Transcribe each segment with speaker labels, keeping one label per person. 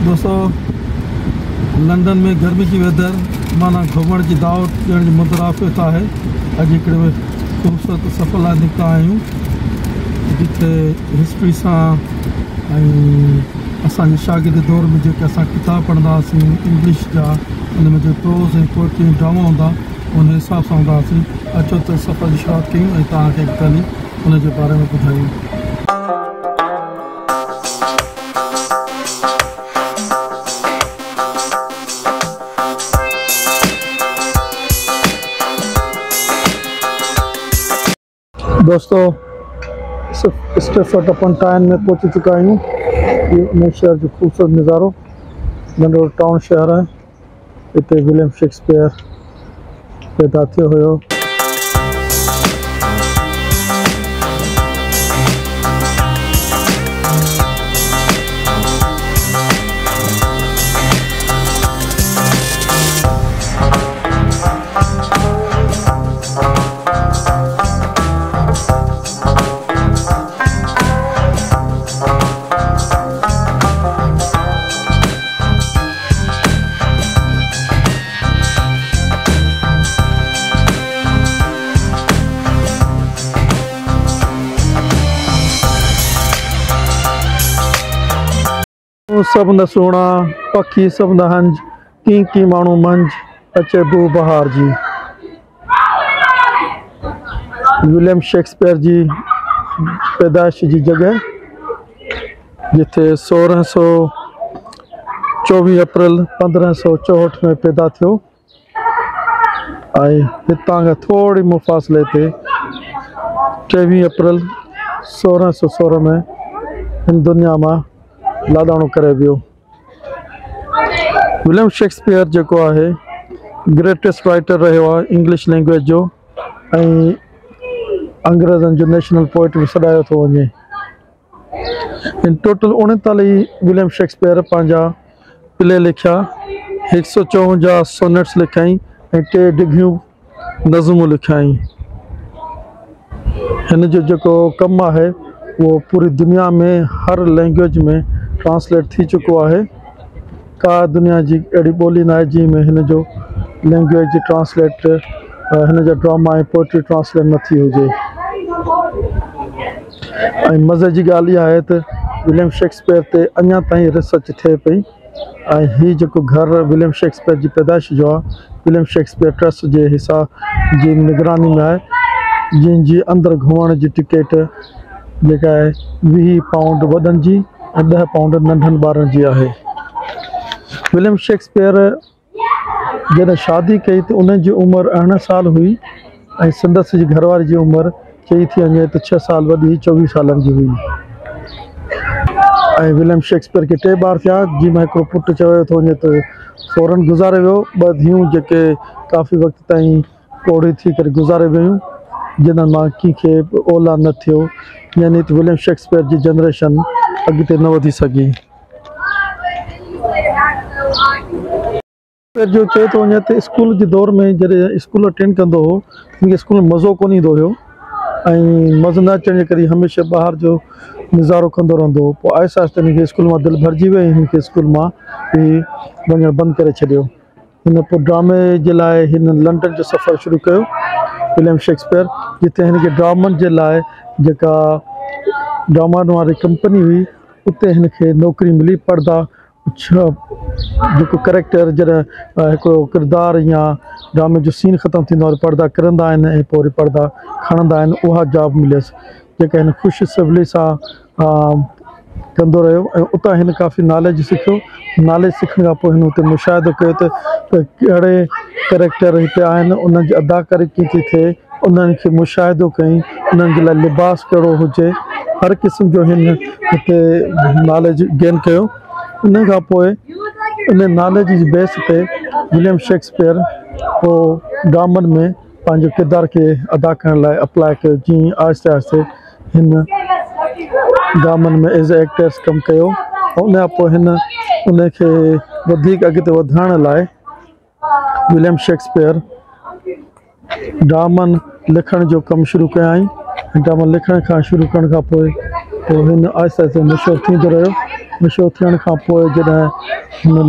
Speaker 1: दोस्तों लंदन में गर्मी की वेदर माना घुमण की दावत ॾियण जी मुतराफ़ित है। अॼु हिकिड़े ख़ूबसूरत सफ़र लाइ निकिता आहियूं जिथे हिस्ट्री सां असांजे शागिर्द दौर में जेके असां किताब पढ़ंदा हुआसीं इंग्लिश जा, उन में जो प्रोज़ ऐं पोएट्री ड्रामा हूंदा उन हिसाब सां हूंदा हुआसीं। अचो त सफ़र जी शुरूआति कयूं ऐं तव्हांखे कली उन जे बारे में ॿुधायूं। दोस्तों स्ट्रैटफोर्ड अपॉन एवन में पहुंची चुका आहियूं। ये उन शहर जो खूबसूरत नज़ारो, नंढो टाउन शहर है। इतने विलियम शेक्सपियर पैदा थियो हुयो। सब न सोना पखी सब न हंज की मानू मंज अचे बू बहार जी। विलियम शेक्सपियर जी पैदाइश जी जगह जिथे 1624 अप्रैल 1564 में पैदा थियो। हितां खां थोड़ी मुफ़ासिले ते 23 अप्रैल 1616 में हिन दुनिया में लादाणो करे वियो। विलियम शेक्सपियर जेको आहे ग्रेटेस्ट राइटर रहियो आहे इंग्लिश लैंग्वेज जो ऐं अंग्रेज़नि जो नेशनल पोइट भी सॾायो थो वञे। इन टोटल 39 विलियम शेक्सपियर पंहिंजा प्ले लिखिया, 154 सोनेट्स लिखियईं ऐं 3 डिघियूं नज़मूं लिखियईं। हिन जो जेको कमु आहे वो पूरी दुनिया में हर लैंग्वेज में ट्रांसलेट थी चुको है। का दुनिया जी अड़ी बोली ना है जी में हिन जो लैंग्वेज ट्रांसलेट हिन जो ड्रामा ऐं पोइट्री ट्रांसलेट न थी हुजे। ऐं मज़े जी ॻाल्हि इहा आहे त विलियम शेक्सपियर ते अञा ताईं रिसर्च थिए पई ऐं हीउ जेको घर विलियम शेक्सपियर जी पैदाइश जो आहे विलियम शेक्सपियर ट्रस्ट जे हिसाब जी निगरानी में आहे, जिन अंदर घुमण जी टिकट जेका आहे 20 पाउंड वॾनि जी ऐं 10 पाउंड नंढनि ॿारनि जी आहे। विलियम शेक्सपियर जॾहिं शादी कई तो उन जी उम्र 18 साल हुई ऐं संदसि जी घरवारी जी उम्र चई थी वञे तो 6 साल वॾी 24 सालनि जी हुई। ऐं विलियम शेक्सपियर के 3 ॿार थिया, जंहिंमें हिकिड़ो पुटु चयो थो वञे तो फौरन गुज़ारे वियो। 2 धीअरूं जेके काफ़ी वक़्त ताईं कोड़ी थी करे गुज़ारे वियूं, जिन्हनि मां कंहिंखे औलाद न थियो, यानी तो विलियम शेक्सपियर जी जनरेशन अॻिते न वधी सघी। जो चए थो वञे त स्कूल जे दौर में जॾहिं स्कूल अटेंड कंदो हो उनखे स्कूल में मज़ो कोन ईंदो हुयो ऐं मज़ो न अचण जे करे हमेशह ॿाहिरि जो नज़ारो कंदो रहंदो हो। पोइ आहिस्ते आहिस्ते हिनखे स्कूल मां दिलि भरिजी वई, हिनखे स्कूल मां वञणु बंदि करे छॾियो। हिन पोइ ड्रामे जे लाइ हिन लंडन जो सफ़र शुरू कयो विलियम शेक्सपियर, जिते हिनखे ड्रामनि जे लाइ जेका ड्रामनि वारी कंपनी हुई उते हिनखे नौकरी मिली। पर्दा जेको करेक्टर जॾहिं हिकिड़ो किरदारु या ड्रामे जो सीन ख़तमु थींदो आहे पर्दा किरंदा आहिनि ऐं पोइ वरी पर्दा खणंदा आहिनि, उहा जॉब मिलियसि जेका हिन ख़ुशि सवली सां कंदो रहियो। ऐं उतां हिन काफ़ी नॉलेज सिखियो। नॉलेज सिखण खां पोइ हिन उते मुशाहिदो कयो त कहिड़े करेक्टर हिते आहिनि, उन्हनि जी अदाकारी कीअं थी थिए, उन्हनि खे मुशाहिदो कयईं, उन्हनि जे लाइ लिबास कहिड़ो हुजे, हर क़िस्म जो हिन हिते नॉलेज गेन कयो। उन खां पोइ उन नॉलेज जी बेस ते विलियम शेक्सपियर पोइ ड्रामनि में पंहिंजे किरदार खे अदा करण लाइ अप्लाई कयो। जीअं आहिस्ते आहिस्ते हिन ड्रामनि में एज़ ए एक्टर्स कमु कयो। उन खां पोइ हिन उनखे वधीक अॻिते वधाइण लाइ विलियम शेक्सपियर ड्रामनि लिखण जो कमु शुरू कयाईं। ड्रामा लिखण खां शुरू करण खां पोइ हिन आहिस्ते आहिस्ते मशहूरु थींदो रहियो मशहूरु थियण खां पोइ जॾहिं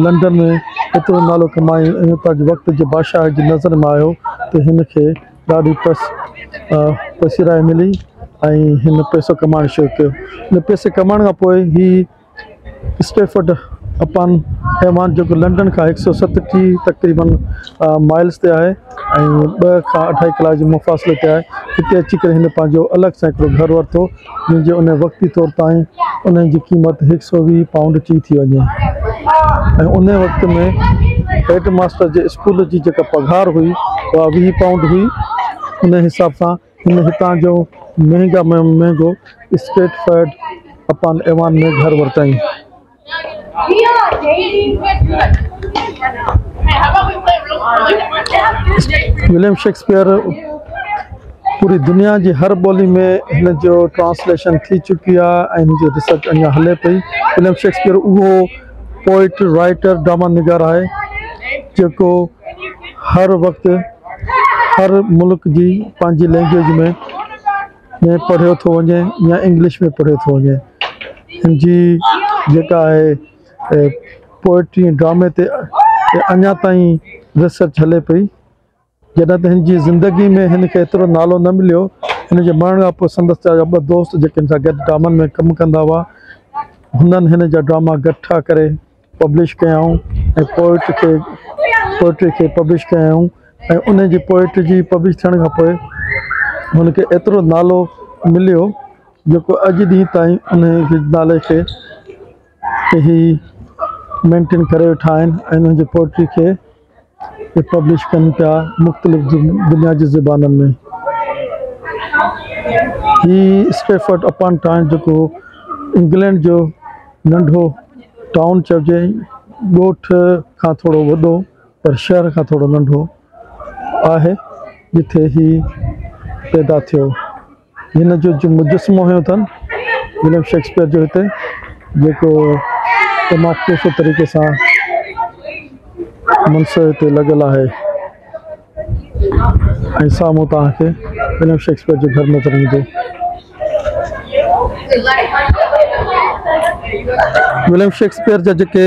Speaker 1: लंडन में एतिरो नालो कमाई हुतां जे वक़्त जे बादशाह जी नज़र में आयो त हिन खे ॾाढी पसीराए मिली ऐं हिन पैसो कमाइणु शुरू कयो। हिन पैसे कमाइण खां पोइ ही स्ट्रेटफोर्ड अपॉन एवॉन जेको लंडन खां 137 तक़रीबन माइल्स ते आहे ऐं 2 खां 2.5 कलाक जे मुफ़ासिले ते आहे। हिते अची करे हिन पंहिंजो अलॻि सां हिकिड़ो घरु वरितो जंहिंजे उन वक़्ती तौर ताईं उन जी क़ीमत 120 पाउंड ची थी वञे ऐं उन वक़्त में हेड मास्टर जे स्कूल जी जेका पघार हुई उहा 20 पाउंड हुई। उन हिसाब सां हिन हितां जो महांगा में महांगो स्ट्रेटफोर्ड अपॉन एवॉन में घरु वरितई। विलियम शेक्सपियर पूरी दुनिया जी हर ॿोली में हिन जो ट्रांसलेशन थी चुकी आहे ऐं हिन जो रिसर्च अञा हले पई। विलियम शेक्सपियर उहो पोइट राइटर ड्रामा निगार आहे जेको हर वक़्तु हर मुल्क जी पंहिंजी लैंग्वेज में पढ़ियो थो वञे या इंग्लिश में पढ़ियो थो वञे। हिन जी जेका आहे पोइट्री ड्रामे ते अञा ताईं रिसर्च हले पई। जॾहिं त हिन जी ज़िंदगी में हिन खे एतिरो नालो न मिलियो, हिन जे मरण खां पोइ संदसि जा ॿ दोस्त जेके हिन सां गॾु ड्रामनि में कमु कंदा हुआ हुननि हिन जा ड्रामा गॾिठा करे पब्लिश कयाऊं ऐं पोइट्री खे पब्लिश कयाऊं ऐं उन जी पोइट्री जी पब्लिश थियण खां पोइ हुनखे एतिरो नालो मिलियो जेको अॼु ॾींहं ताईं उन नाले खे ई मेंटेन करे वेठा आहिनि ऐं उन्हनि जी पोइट्री खे पब्लिश कनि पिया मुख़्तलिफ़ दुनिया जी ज़बाननि में। ही स्ट्रेटफोर्ड अपॉन टाउन जेको इंग्लैंड जो नंढो टाउन चइजे, ॻोठ खां थोरो वॾो पर शहर खां थोरो नंढो आहे जिथे ही पैदा थियो। हिन जो मुजस्मो हुयो अथनि विलियम शेक्सपियर जो हिते जेको तमामु ख़ूबसूरत तरीक़े सां मंसर ते लॻियल आहे ऐं साम्हूं तव्हांखे विलियम शेक्सपियर जो घरु नज़र ईंदो। विलियम शेक्सपियर जा जेके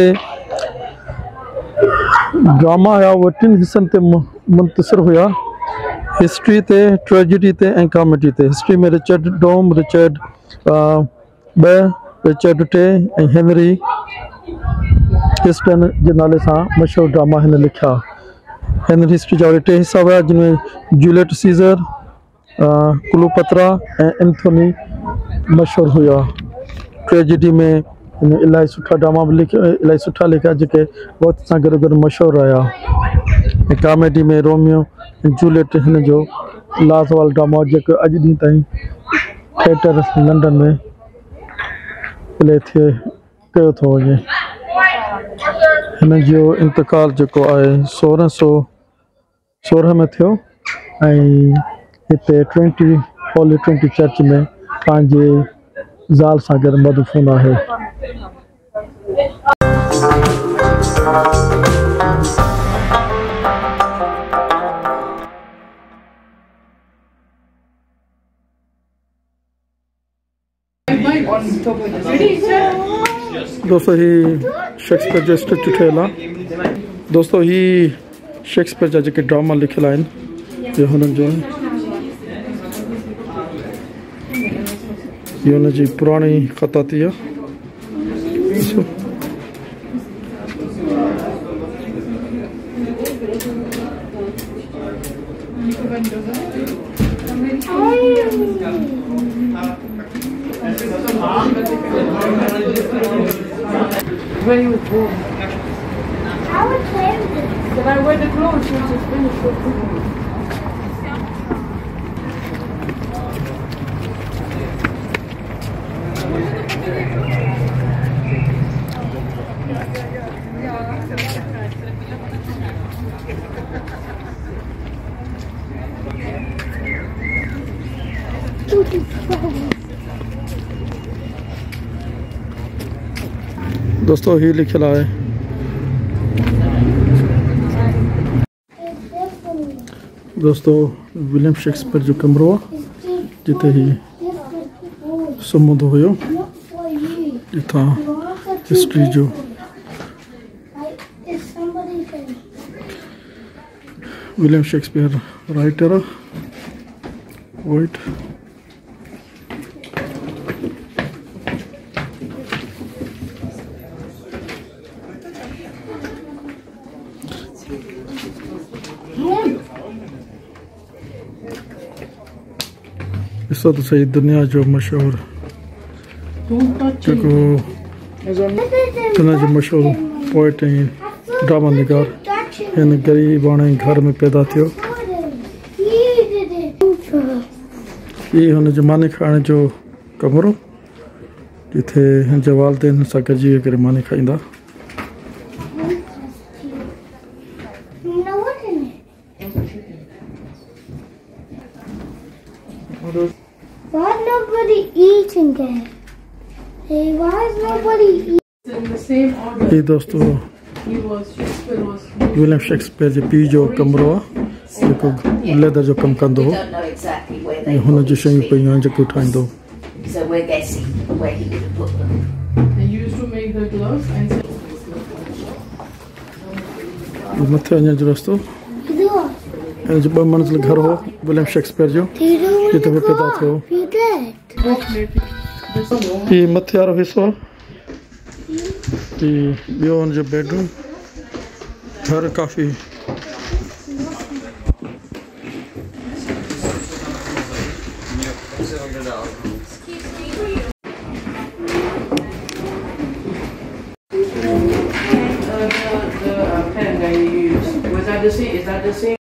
Speaker 1: ड्रामा हुआ उहे 3 हिसनि ते मुंतसिर हुआ, हिस्ट्री ते, ट्रेजिडी ते ऐं कॉमेडी ते। हिस्ट्री में रिचर्ड डोम, रिचर्ड 2, रिचर्ड 3 ऐं हेनरी हिस्टन जे नाले सां मशहूरु ड्रामा हिन लिखिया। हेनरी हिस्ट्री जा 3 हिसा हुआ जिनमें जूलियट सीज़र, क्लोपत्रा ऐं एंथोनी मशहूरु हुआ। ट्रेजिडी में हिन इलाही सुठा ड्रामा बि इलाही सुठा लिखिया जेके वक़्त सां गॾु गॾु मशहूरु रहिया। ऐं कॉमेडी में रोमियो ऐं जूलियट हिन जो लाज़वाल ड्रामा जेको अॼु ॾींहं ताईं थिएटर लंडन में प्ले थिए कयो थो वञे। हिन जो इंतकाल जेको आहे 1616 में थियो ऐं हिते होली ट्रिनिटी चर्च में पंहिंजे ज़ाल सां गॾु मदफून आहे। दोस्तों ही शेक्सपियर जो स्टैचू ठहियल आहे। दोस्तों ही शेक्सपियर जा जेके ड्रामा लिखियल आहिनि इहो हुननि जो ये हुन जी पुराणी ख़ताती आहे।
Speaker 2: When he was born. I would play with it. But I wear the clothes, she was just finished with it.
Speaker 1: दोस्तों ही लिखियल आहे दोस्तों विलियम शेक्सपियर जो कमरो आहे जिते ही सुम्हंदो हुयो, जितां हिस्ट्री जो विलियम शेक्सपियर राइटर वाइट इस तो सही दुनिया जो मशहूर जेको जो मशहूर पोइट ड्रामा निगार इन गरीब हाणे घर में पैदा थियो ये हुन जो मानी खाइण जो कमरो जिथे हिन जे वालिदैन सां गॾिजी करे मानी खाईंदा
Speaker 3: Why is nobody eating it? Hey, why is nobody eating?
Speaker 2: In the same order.
Speaker 1: ये दोस्तों
Speaker 2: Shakespeare was.
Speaker 1: विलियम शेक्सपियर जे पीउ जो कमरो आहे जेको लेदर जो कमु कंदो हो ऐं हुन जूं शयूं पियूं आहिनि जेको ठाहींदो
Speaker 4: So we're guessing where he would have put them.
Speaker 2: They used to make the gloves and.
Speaker 1: मथे वञण जो रस्तो हिन जो 2 मंज़िल घर हो विलियम शेक्सपियर जो जिते उहो पैदा थियो ही मथे वारो हिसो ही ॿियो हुनजो बेडरूम घर काफ़ी
Speaker 2: Pen that you used. Was that the same? Is that the same?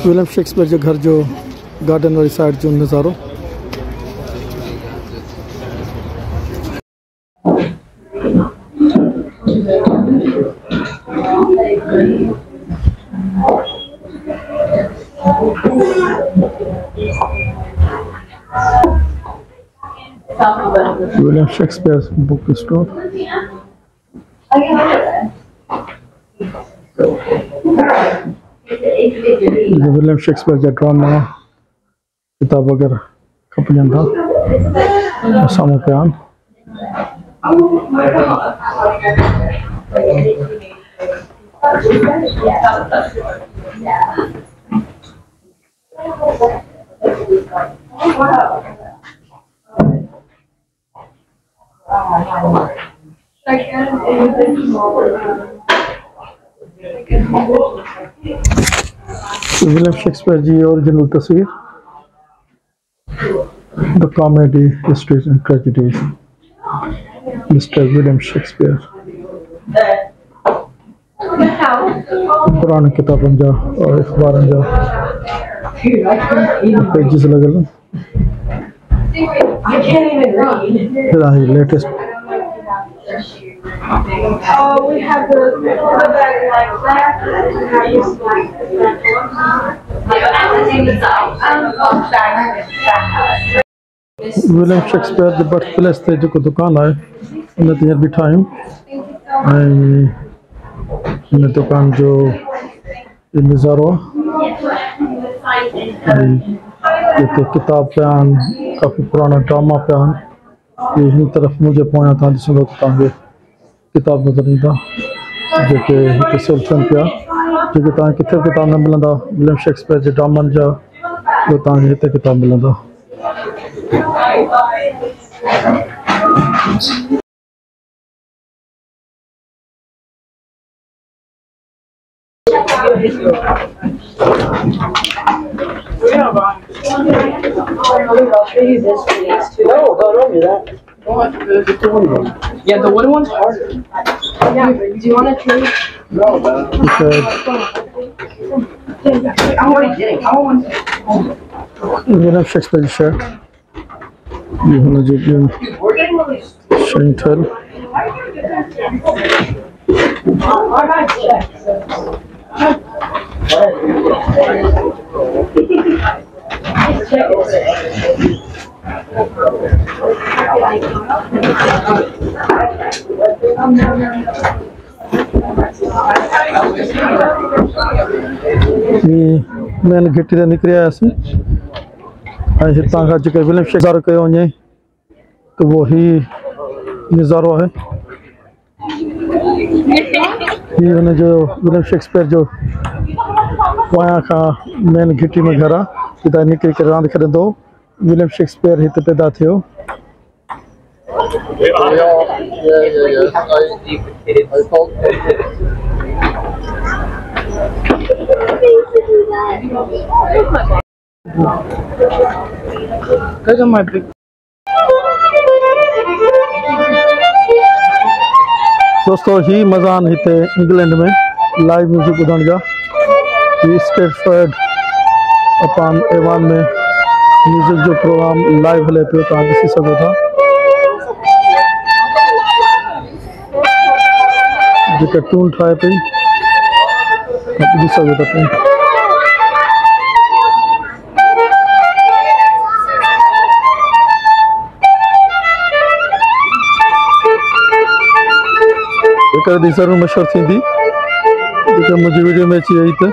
Speaker 1: William Shakespeare जे घर जो गार्डन वाली साइड जो नज़ारो William Shakespeare's bookstore. William Shakespeare जा ड्रामा किताब वगैरह खपजनि था साम्हूं पिया आहिनि William Shakespeare जी ओरिजिनल तस्वीर The Comedy, Histories and Tragedies Mr. William Shakespeare पुराने किताबन जा और अखबारन जा पेजेस लगल
Speaker 4: I can't even read.
Speaker 1: latest
Speaker 3: Oh, we have the bag like that.
Speaker 1: William Shakespeare the birthplace ते जो दुकान है उन ते बीठा आहियूं ऐं इन दुकान जो नज़ारो हिते किताब पिया आहिनि काफ़ी पुराणा ड्रामा पिया आहिनि हिन तरफ़ मुंहिंजे पोयां तव्हां ॾिसंदो त तव्हांखे किताब नज़र ईंदा जेके हिते सेल थियनि पिया जेके तव्हांखे किथे किताब न मिलंदा विलियम शेक्सपियर जे ड्रामनि जा उहे तव्हांखे हिते किताब मिलंदा
Speaker 5: No, don't do that.
Speaker 2: What? The wooden one. Yeah, the wooden one's harder. Yeah, but do you want to trade?
Speaker 5: No, man. I'm already getting. I want one.
Speaker 1: William Shakespeare shirt. You want to do Chantel.
Speaker 5: I got checks.
Speaker 1: मेन घिटी ते निकरी आयासीं ऐं हितां खां जेके William Shakespeare कयो वञे त वो ही नज़ारो आहे ही हुन जो विलियम शेक्सपियर जो पोयां खां मेन घिटी में घर आहे हितां निकिरी करे रांदि खेॾंदो विलियम शेक्सपियर हिते पैदा थियो
Speaker 2: Those are my big.
Speaker 1: दोस्तों ही मज़ान हिते इंग्लैंड में लाइव म्यूज़िक ॿुधण जा स्ट्रैटफर्ड अपॉन एवन में म्यूज़िक जो प्रोग्राम लाइव हले पियो तव्हां ॾिसी सघो था जेका ट्यून ठाहे पई ॿुधी सघो था पिया हिकु ॾींहुं ज़रूरु मशहूरु थींदी जेका मुंहिंजी वीडियो में अची वई त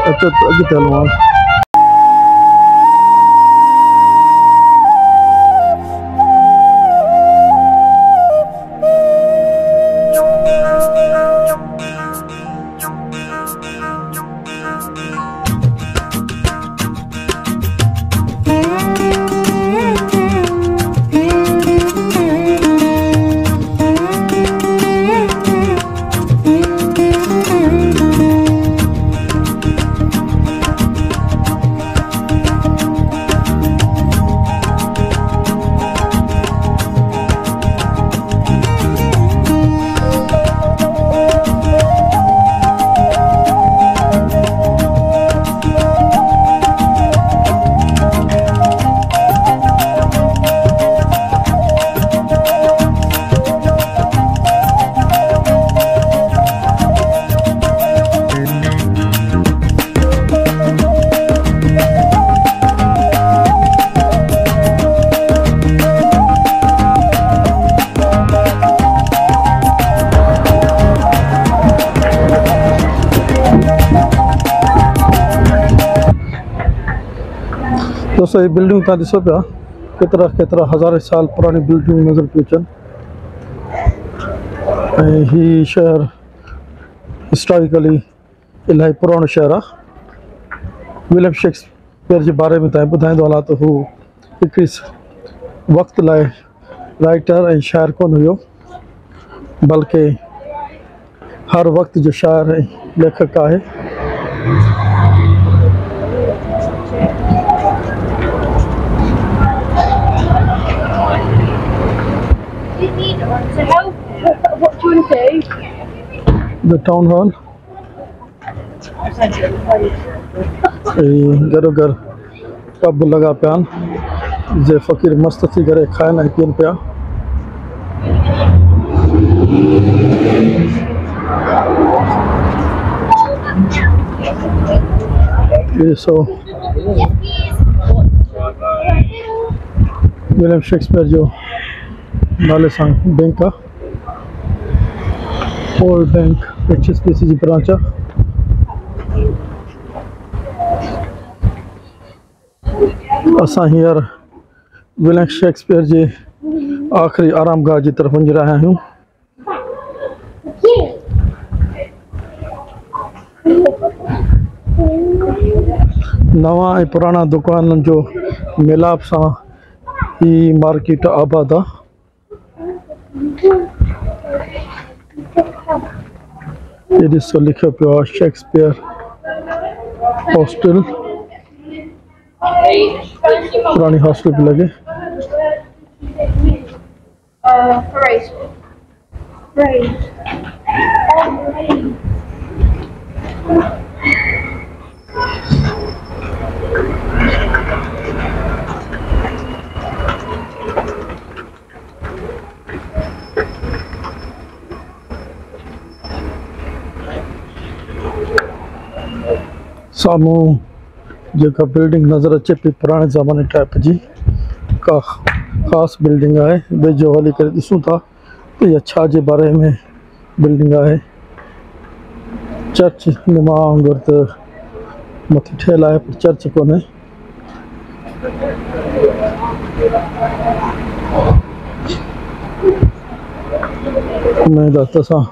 Speaker 1: अच्छा तो अॻिते हलूं हाणे दोस्तों ये बिल्डिंग तव्हां ॾिसो पिया केतिरा केतिरा हज़ारे साल पुरानी बिल्डिंग नज़र पियूं अचनि ऐं हीउ शहर हिस्टोरिकली इलाही पुराणो शहर आहे विलियम शेक्सपियर जे बारे में तव्हां ॿुधाईंदो हलां त हू हिकिड़ी वक़्त लाइ राइटर ऐं शाइर कोन हुयो बल्कि हर वक़्त जो शाइर ऐं लेखक आहे
Speaker 2: What do you want to do?
Speaker 1: The town hall. घरो घर पब लगा पिया आहिनि जे फ़क़ीर मस्त थी करे खाइनि ऐं पीअनि पिया ॾिसो विलियम शेक्सपियर जो नाले सां बैंक आहे ओल्ड बैंक HSBC जी ब्रांच आहे असां हींअर विलियम शेक्सपियर जे आख़िरी आरामगाह जी तरफ़ वञी रहिया आहियूं नवां ऐं पुराणा दुकाननि जो मिलाप सां ही मार्केट आबाद आहे ये ॾिसो लिखियो पियो आहे शेक्सपियर हॉस्टल पुरानी हॉस्टल पई लॻे
Speaker 3: Parade. Parade. Oh, parade.
Speaker 1: सामू जेका बिल्डिंग नज़र अचे पई पुराणे ज़माने टाइप जी का ख़ासि बिल्डिंग आहे वेझो हली करे ॾिसूं था त इहा छा जे बारे में बिल्डिंग आहे चर्च नुमा वांगुरु त मथे ठहियलु आहे पर चर्च कोन्हे उमेद आहे त असां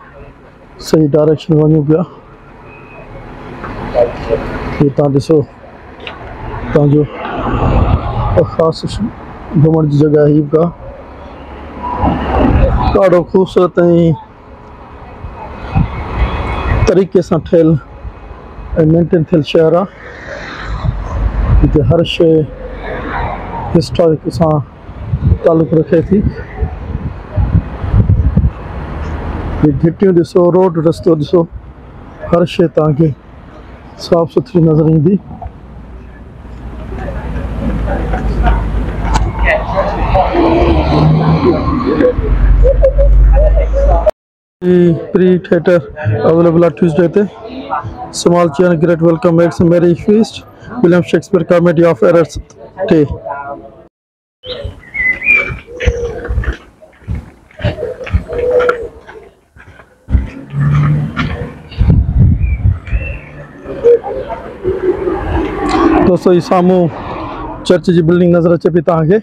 Speaker 1: सही डायरेक्शन वञूं पिया ये तव्हां ॾिसो तव्हांजो ख़ासि घुमण जी जॻह ही का ॾाढो ख़ूबसूरत ऐं तरीक़े सां ठहियल ऐं मेंटेन थियल शहर आहे हिते हर शइ हिस्टोरिक सां तालुक़ु रखे थी ये घिटियूं ॾिसो रोड रस्तो ॾिसो हर शइ तव्हांखे साफ़ सुथरी नज़र ईंदी प्री थिएटर अवेलेबल आहे ट्यूसडे ते small chair great welcome makes marriage feast William Shakespeare comedy of errors टे दोस्तों ये सामू चर्च की बिल्डिंग नज़र अचे पई तव्हांखे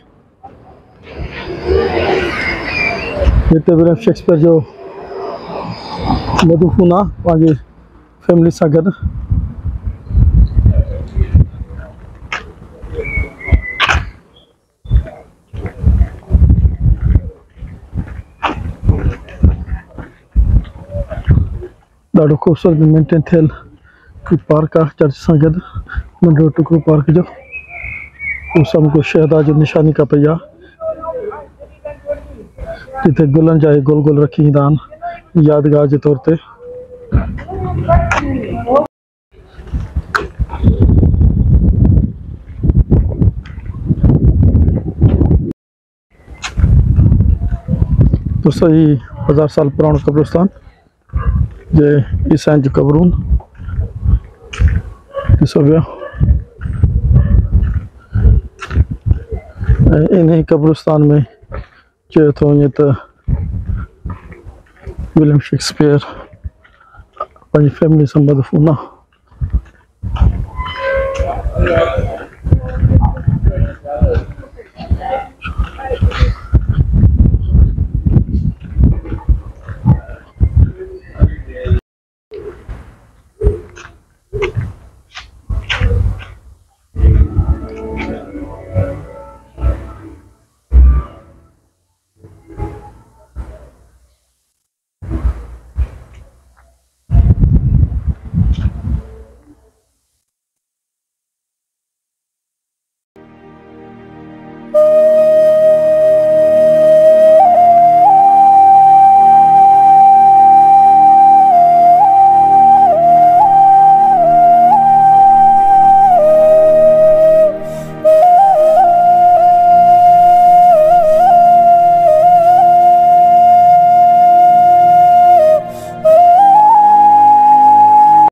Speaker 1: हिते विलियम शेक्सपियर जो मधुफून आहे पंहिंजी फैमिली सां गॾु ॾाढो ख़ूबसूरत मेंटेन थियल पार्क आहे चर्च सां गॾु नंढो टुकड़ो पार्क जो उहो सभु कुझु शहदा जो निशानी का पई आहे जिते गुलनि जा गोल गोल रखी ईंदा आहिनि यादगार जे तौर ते दोस्तों ही 1000 साल पुराणो कब्रिस्तान जे ईसाइन जो कब्रून ॾिसो पिया ऐं इन ई कब्रिस्तान में चयो थो वञे त विलियम शेक्सपियर पंहिंजी फैमिली सां मदफ़ून आहे